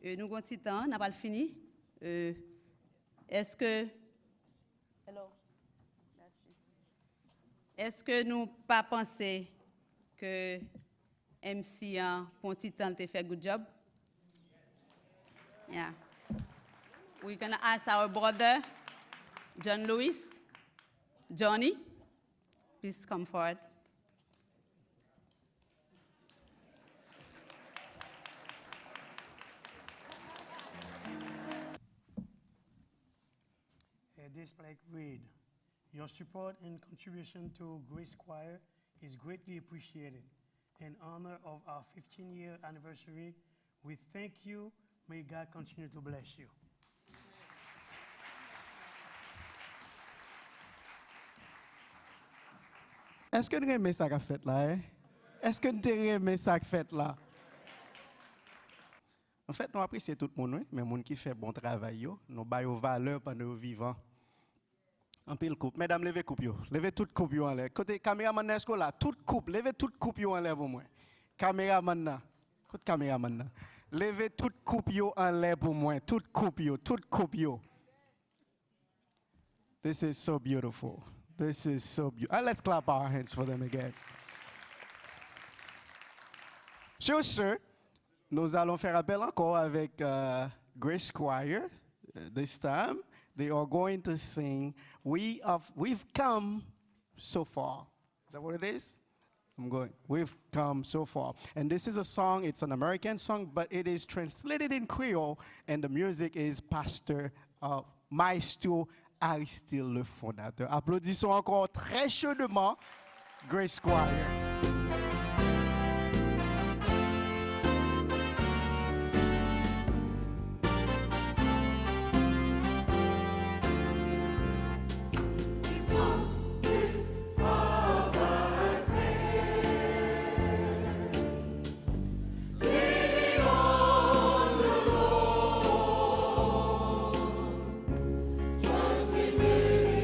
nous avons un petit temps, n'a pas fini. Est-ce que Est-ce que nous pas penser que MC pour un petit temps te fait good job? Yeah. We're gonna ask our brother John Lewis, Johnny. Please come forward. This plaque read, your support and contribution to Grace Choir is greatly appreciated. In honor of our 15-year anniversary, we thank you. May God continue to bless you. Est-ce que vous aimez ça qu'a fait là? Est-ce que vous aimez ça qu'a fait là? En fait, nous apprécions tout le monde, mais les gens qui font bon travail, nous baillons valeur pendant nous vivants. En pile coupe. Mesdames, levez coupe yo. Levez toute coupe yo en l'air. Côté caméraman est-ce là? Toute coupe. Levez toute coupe yo en l'air pour moi. Caméraman là. Côté caméraman là. Levez toute coupe yo en l'air pour moi. Toute coupe yo. Toute coupe yo. This is so beautiful. This is so beautiful. Let's clap our hands for them again. Sur ce, nous allons faire appel encore avec Grace Choir. This time, they are going to sing, We've Come So Far. Is that what it is? I'm going, We've Come So Far. And this is a song, it's an American song, but it is translated in Creole, and the music is Pastor Maestro Aristide le fondateur. Applaudissons encore très chaudement Grace Choir. Just in me.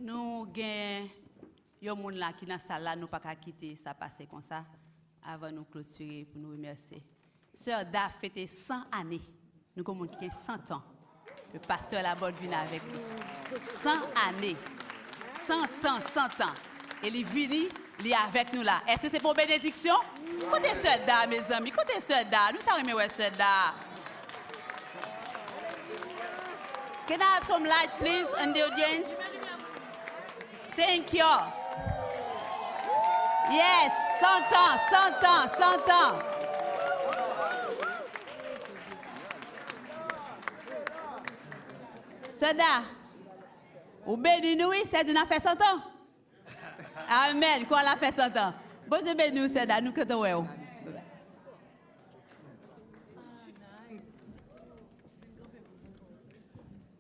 Nous avons un monde là qui dans la salle là, nous pas qu'à quitter ça passer comme ça avant de nous clôturer pour nous remercier. Sœur Da fêté 100 années. Nous avons qui a 100 ans. Le pasteur la bonne vient avec nous. 100 années. 100 ans, 100 ans. Et il vient, il est avec nous là. Est-ce que c'est pour bénédiction? Écoutez Sœur Da, mes amis. Écoutez Sœur Da. Nous t'aimons ouais Sœur Da. Can I have some light, please, in the audience? Thank you. Yes, 100 ans, 100 ans, 100 ans. Soda, ou béni nous, c'est d'une affaire 100 ans. Amen, quoi la fait 100 ans. Bon Dieu béni nous, Soda, nous que t'en ouais.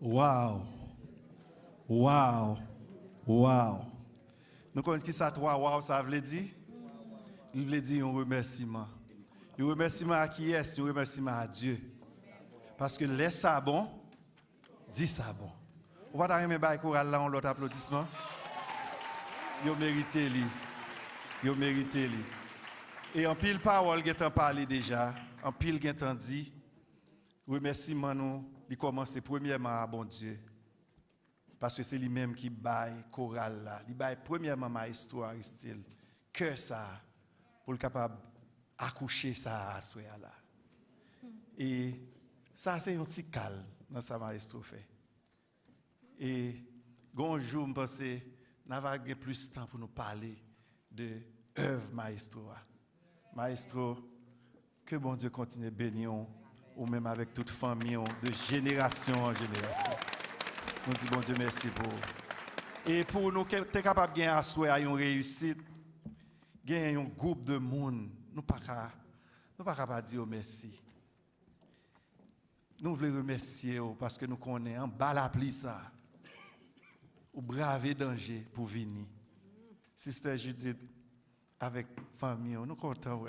Wow. Wow. Wow. Nous connaissons qui ça, toi, wow, ça veut dire? Il veut dire un remerciement. Un remerciement à qui est? Un remerciement à Dieu. Parce que laisse ça bon, dis ça bon. On va t'arriver à choral là, on l'autre applaudissement. Yo mérité li. Yo mérité li. Et en pile parole qui est parlé déjà, en pile qui est dit, remerciement nous, il commence premièrement à bon Dieu. Parce que c'est lui-même qui baille choral là. Il baille premièrement maestro Aristide. Que ça, pour le capable accoucher ça à soi là. Et ça, c'est un petit calme dans sa maestro fait. Et un jour, je pense que nous avons plus de temps pour nous parler de l'œuvre maestro. Maestro, que bon Dieu continue de bénir, ou même avec toute famille, de génération en génération. Nous disons, bon Dieu, merci pour vous. Et pour nous, être capable de gagner à souhait une réussite, gagner un groupe de monde, nous ne pouvons pas dire merci. Nous voulons remercier parce que nous connaissons en bas la pluie ça. Ou braver danger pour venir. Sister Judith, avec famille, nous sommes contents.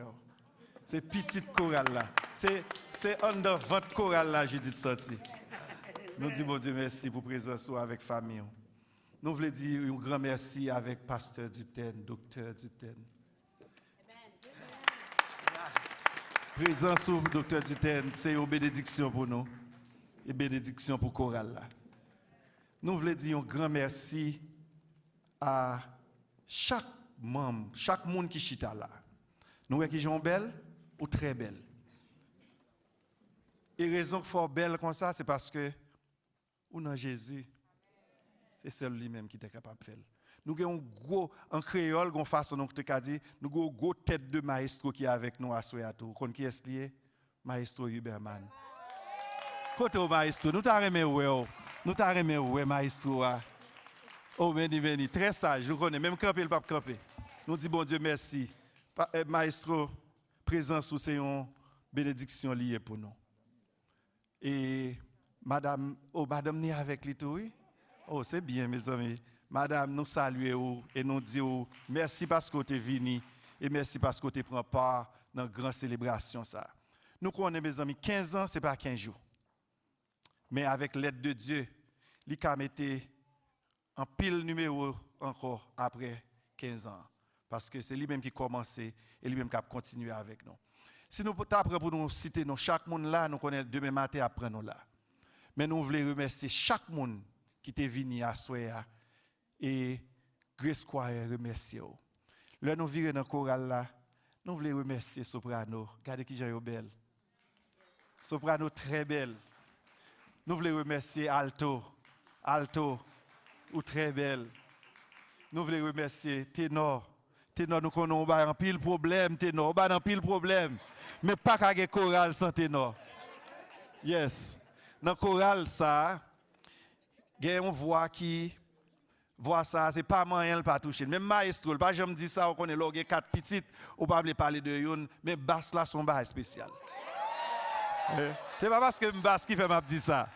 C'est petite chorale là. C'est under votre chorale là, Judith sorti. Nous disons, bon Dieu, merci pour présence avec famille. Nous voulons dire un grand merci avec pasteur Duten, docteur Duten. Présence au docteur Duten, c'est une bénédiction pour nous. Et bénédiction pour chorale là. Nous voulons dire un grand merci à chaque membre, chaque monde qui chita là. Nous voyons qui sont belles ou très belles. Et raison qu'il faut belle comme ça, c'est parce que ou dans Jésus, c'est seul lui-même qui est capable de faire. Nous avons un gros, en créole, qu'on façon nous te dit, nous avons une grosse tête de maestro qui est avec nous à Soyato. Qui est lié? Maestro Huberman. Côté au maestro, nous t'arrêtons ouais. Nous t'arrêtons ouais maestro. Oh, veni, très sage, je connais, même camper le pape camper. Nous disons bon Dieu merci. Maestro, présence c'est une bénédiction liée pour nous. Et madame n'est avec lui tout, oui? Oh, c'est bien mes amis. Madame, nous saluons et nous disons merci parce que tu es venu et merci parce que tu prends part dans une grande célébration. Ça. Nous connaissons mes amis, 15 ans, ce n'est pas 15 jours. Mais avec l'aide de Dieu, il a mis en pile numéro encore après 15 ans. Parce que c'est lui-même qui a commencé et lui-même qui a continué avec nous. Si nous t'apprends pour nous citer chaque monde là, nous connaissons demain matin après nous là. Mais nous voulons remercier chaque monde qui est venu à Soya et Grace Choir remercier. Là nous virons dans le choral là, nous voulons remercier soprano. Regardez qui j'ai belle. Soprano très belle. Nous voulons remercier alto ou très belle. Nous voulons remercier ténor. Ténor nous connaissons un pile problème ténor, un pile problème. Mais pas qu'à chorale sans ténor. Yes. Dans chorale ça, il y a une voix qui voit ça, c'est pas moyen pas toucher. Même maestro, pas jamais dit ça, on connaît là, il y a 4 petites, on pas parler de yon, mais basse là son bail spécial. C'est pas parce que basse qui fait m'a dit ça.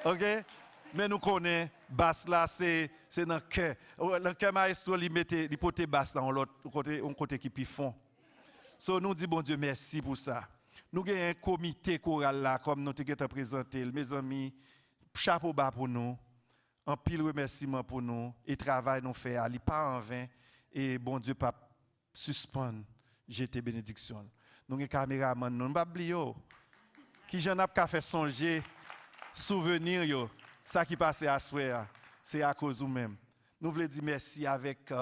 OK? Mais nous connaissons basse là c'est dans le cœur. Dans le cœur maestro il porte basse là on côté qui puis fond. So nous dit bon Dieu merci pour ça. Nous avons un comité choral là comme nous t'ai présenté mes amis chapeau bas pour nous En pile remerciement pour nous et travail nous fait ali pas en vain et bon Dieu pas suspendre jeter bénédiction. Nous les caméraman nous pas oublier qui j'en a fait songer souvenir yo ça qui passait à soir c'est à cause ou même. Nous voulons dire merci avec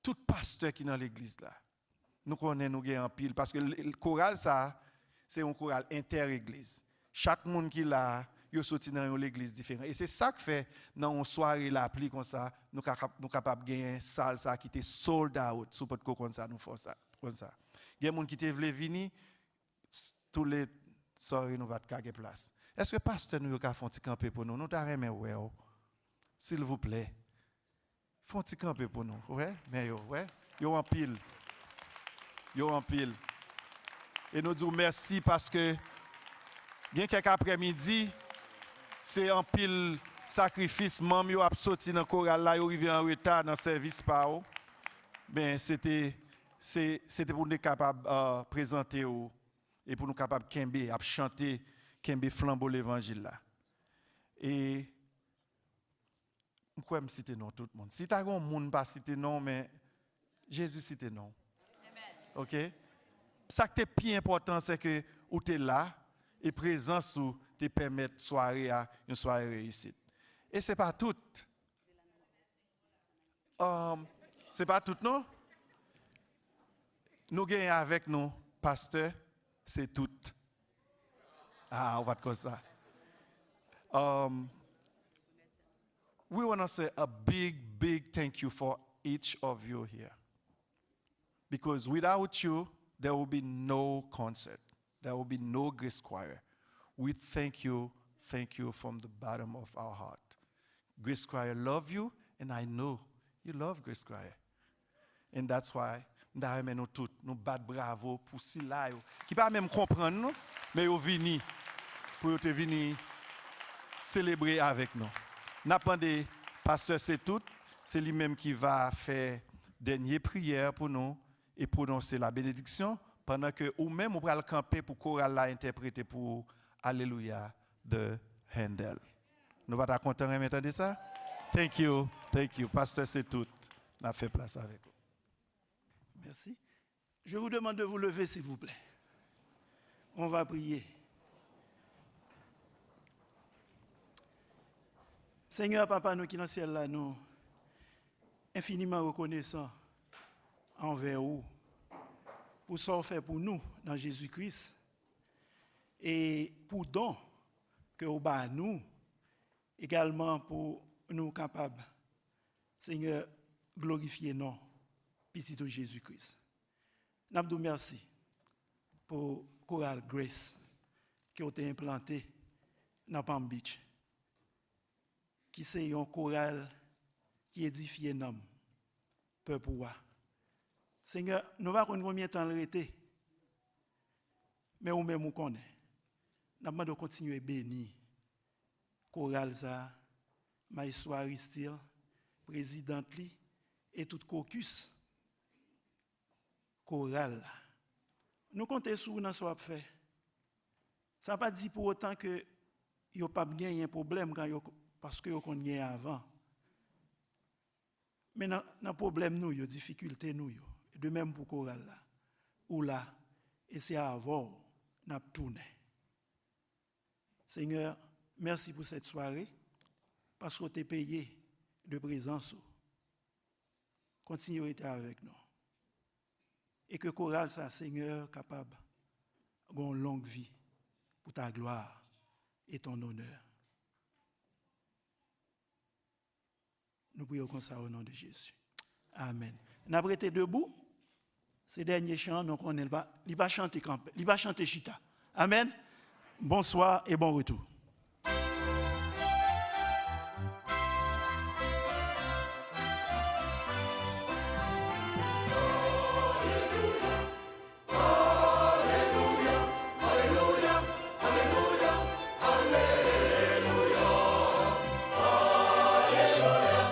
tout pasteur qui dans l'église là. Nous connaissons nous gain en pile parce que le chorale ça c'est un chorale inter-église. Chaque monde qui là yo sorti dans l'église différent et c'est ça que fait dans une soirée la pli comme ça nous capable gagner salle ça qui était sold out sous pot comme ça nous font ça comme ça. Il y a des gens qui te veulent venir tous les soirées nous va te place. Est-ce que pasteur nous a fait un petit camper pour nous? Nous t'a remet ouais. S'il vous plaît. Font un petit camper pour nous. Ouais, mais yo en pile. Yo en pile. Et nous disons merci parce que bien quelques après-midi c'est en pile sacrifice même yo a sorti dans chorale là yo arrivé en retard dans service pa ou. Ben c'était pour nous capable présenter et pour nous capable kembe à chanter kembe flambeau l'évangile là. Et pourquoi me citer non tout le monde. Si tu as un monde pas citer non mais Jésus cite non. Amen. OK? Ça qui est plus important c'est que où tu es là et présence ou te permettre soirée à une soirée réussite. Et c'est pas tout. C'est pas tout non? Nous gagnons avec nous pasteur, c'est tout. Ah, on va comme ça. We want to say a big thank you for each of you here. Because without you, there will be no concert. There will be no Grace Choir. We thank you from the bottom of our heart. Grace Choir love you, and I know you love Grace Choir. And that's why nous tous, nous bat bravo pour si là, qui pas même comprendre nous, mais vous venez pour te venir célébrer avec nous. N'attendez, pasteur c'est tout, c'est lui-même qui va faire dernière prière pour nous et prononcer la bénédiction pendant que ou même on va le camper pour chorale la interpréter pour Alléluia de Handel. Nous va content de m'entendre ça? Thank you, pasteur c'est tout. On a fait place avec vous. Merci. Je vous demande de vous lever s'il vous plaît. On va prier. Seigneur, Papa, nous qui dans le ciel là, nous infiniment reconnaissants envers vous pour ce que vous fait pour nous dans Jésus-Christ et pour don que vous avez nous également pour nous capables, Seigneur, glorifier non, petit de Jésus-Christ. Nous vous merci pour Choral Grace qui a été implanté dans Palm Beach. Qui c'est un choral qui édifie un homme, peuple roi. Seigneur, nous ne savons pas combien de temps il était, mais nous-mêmes nous connaissons. Nous demandons de continuer à bénir choral ça, Maïsou Aristide, présidente et tout caucus choral. Nous comptons sur nous ce fait. Ça ne veut pas dire pour autant que il n'y a pas de problème parce que vous connaissez avant. Mais dans le problème, nous, il y a des difficultés. De même pour choral là. Ou là, et c'est avant, nous avons tourné. Seigneur, merci pour cette soirée, parce que vous êtes payé de présence. Continuez à être avec nous. Et que choral, ça, Seigneur, capable d'avoir une longue vie pour ta gloire et ton honneur. Nous prions comme ça au nom de Jésus. Amen. Nous avons été debout. Ces derniers chants, donc on n'est pas, il va chanter campé, il va chanter chita. Amen. Bonsoir et bon retour. Alléluia, Alléluia, Alléluia, Alléluia.